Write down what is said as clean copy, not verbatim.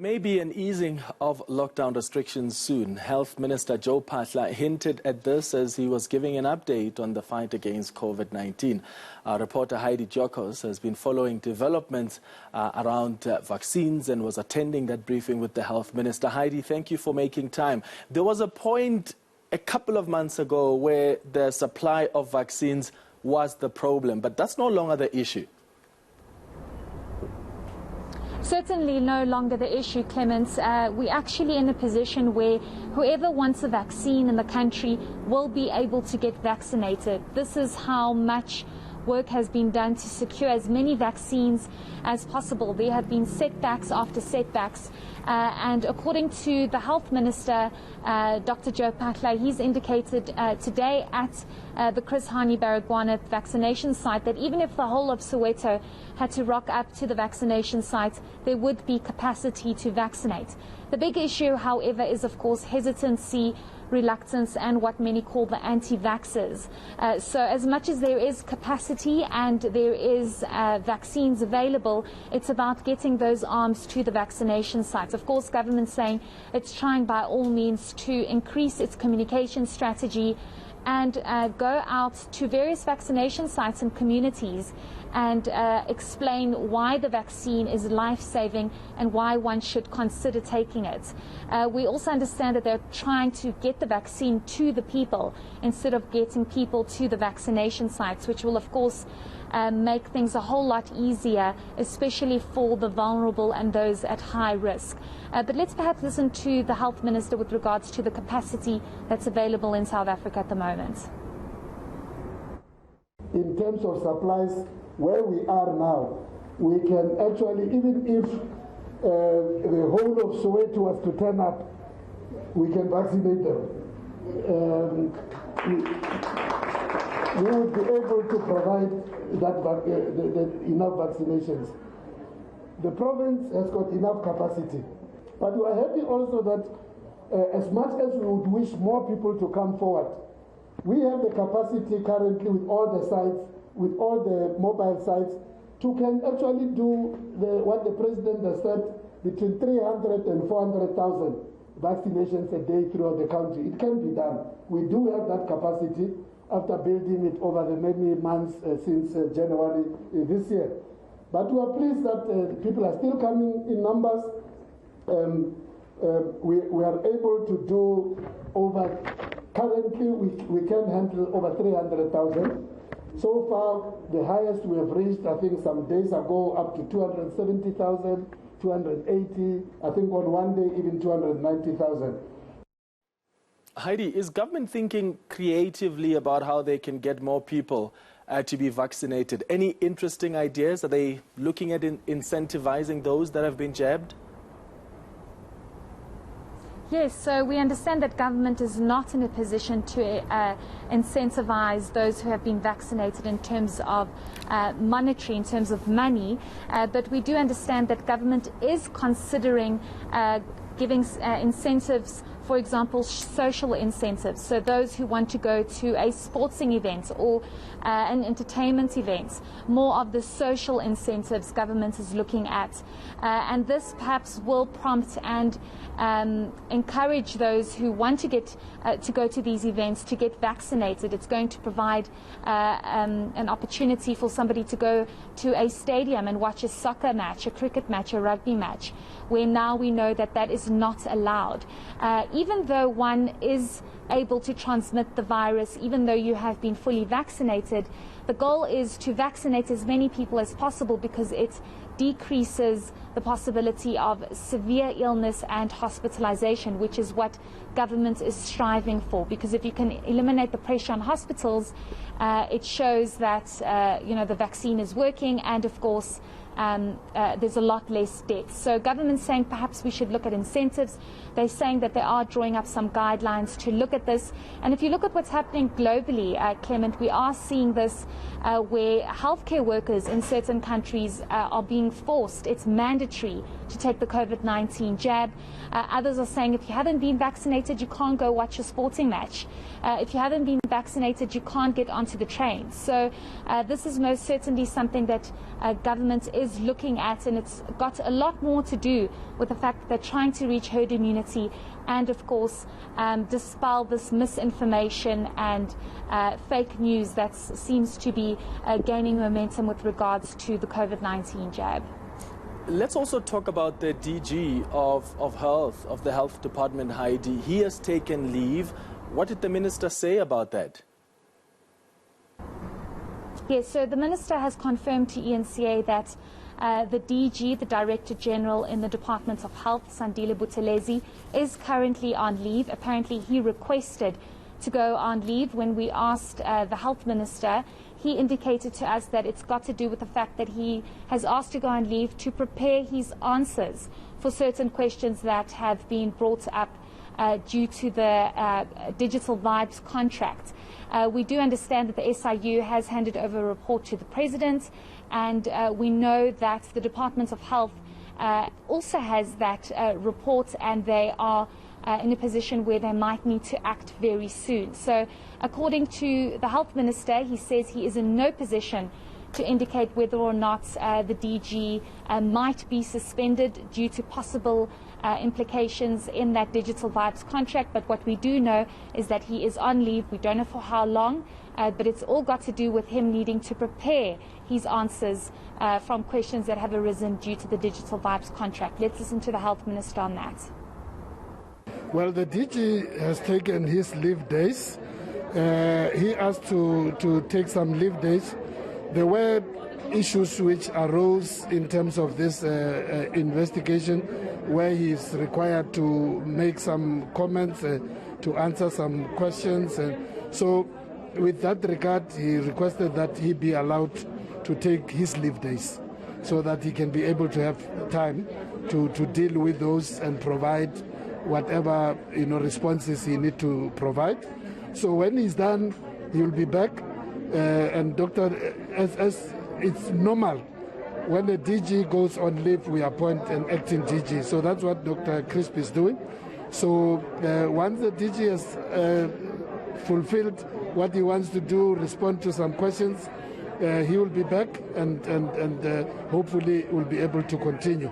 Maybe an easing of lockdown restrictions soon. Health Minister Joe Phaahla hinted at this as he was giving an update on the fight against COVID-19. Our reporter Heidi Giokos has been following developments around vaccines and was attending that briefing with the Health Minister. Heidi, thank you for making time. There was a point a couple of months ago where the supply of vaccines was the problem, but that's no longer the issue. Certainly no longer the issue, Clement. We're actually in a position where whoever wants a vaccine in the country will be able to get vaccinated. This is how much work has been done to secure as many vaccines as possible. There have been setbacks after setbacks. And according to the Health Minister, Dr. Joe Phaahla, he's indicated today at the Chris Hani Baragwanath vaccination site that even if the whole of Soweto had to rock up to the vaccination site, there would be capacity to vaccinate. The big issue, however, is of course hesitancy, reluctance and what many call the anti-vaxxers. So as much as there is capacity and there is vaccines available, it's about getting those arms to the vaccination sites. Of course, government saying it's trying by all means to increase its communication strategy and go out to various vaccination sites and communities and explain why the vaccine is life-saving and why one should consider taking it. We also understand that they're trying to get the vaccine to the people instead of getting people to the vaccination sites, which will, of course, make things a whole lot easier, especially for the vulnerable and those at high risk. But let's perhaps listen to the Health Minister with regards to the capacity that's available in South Africa at the moment. In terms of supplies, where we are now, we can actually, even if the whole of Soweto was to turn up, we can vaccinate them. We would be able to provide enough vaccinations. The province has got enough capacity, but we are happy also that as much as we would wish more people to come forward, we have the capacity currently with all the sites, with all the mobile sites, to can actually do what the President has said, between 300 and 400,000 vaccinations a day throughout the country. It can be done. We do have that capacity after building it over the many months since January this year. But we are pleased that people are still coming in numbers. We are able to do currently we can handle over 300,000. So far, the highest we have reached, I think some days ago, up to 270,000, 280, I think on one day even 290,000. Heidi, is government thinking creatively about how they can get more people to be vaccinated? Any interesting ideas? Are they looking at incentivizing those that have been jabbed? Yes, so we understand that government is not in a position to incentivize those who have been vaccinated in terms of monetary, in terms of money, but we do understand that government is considering giving incentives, for example, social incentives. So those who want to go to a sporting event or an entertainment event, more of the social incentives government is looking at. And this perhaps will prompt and encourage those who want to get to go to these events to get vaccinated. It's going to provide an opportunity for somebody to go to a stadium and watch a soccer match, a cricket match, a rugby match, where now we know that that is not allowed. Even though one is able to transmit the virus, even though you have been fully vaccinated, the goal is to vaccinate as many people as possible because it decreases the possibility of severe illness and hospitalization, which is what government is striving for. Because if you can eliminate the pressure on hospitals, it shows that the vaccine is working, and of course there's a lot less deaths. So government's saying perhaps we should look at incentives. They're saying that they are drawing up some guidelines to look at this. And if you look at what's happening globally, Clement, we are seeing this where healthcare workers in certain countries are being forced. It's mandatory mandatory to take the COVID-19 jab. Others are saying if you haven't been vaccinated, you can't go watch a sporting match. If you haven't been vaccinated, you can't get onto the train. So this is most certainly something that government is looking at, and it's got a lot more to do with the fact that they're trying to reach herd immunity and, of course, dispel this misinformation and fake news that seems to be gaining momentum with regards to the COVID-19 jab. Let's also talk about the DG of Health, of the Health Department, Heidi. He has taken leave. What did the minister say about that? Yes, so the minister has confirmed to eNCA that the DG, the Director General in the Department of Health, Sandile Buthelezi, is currently on leave. Apparently he requested to go on leave. When we asked the Health Minister, he indicated to us that it's got to do with the fact that he has asked to go on leave to prepare his answers for certain questions that have been brought up due to the Digital Vibes contract. We do understand that the SIU has handed over a report to the President, and we know that the Department of Health also has that report, and they are in a position where they might need to act very soon. So according to the Health Minister, he says he is in no position to indicate whether or not the DG might be suspended due to possible implications in that Digital Vibes contract. But what we do know is that he is on leave. We don't know for how long, but it's all got to do with him needing to prepare his answers from questions that have arisen due to the Digital Vibes contract. Let's listen to the Health Minister on that. Well, the DG has taken his leave days. He asked to take some leave days. There were issues which arose in terms of this investigation, where he is required to make some comments, to answer some questions. So with that regard, he requested that he be allowed to take his leave days so that he can be able to have time to deal with those and provide whatever responses he need to provide. So when he's done, he will be back. And as it's normal, when the DG goes on leave, we appoint an acting DG. So that's what Dr. Crisp is doing. So once the DG has fulfilled what he wants to do, respond to some questions, he will be back and hopefully will be able to continue.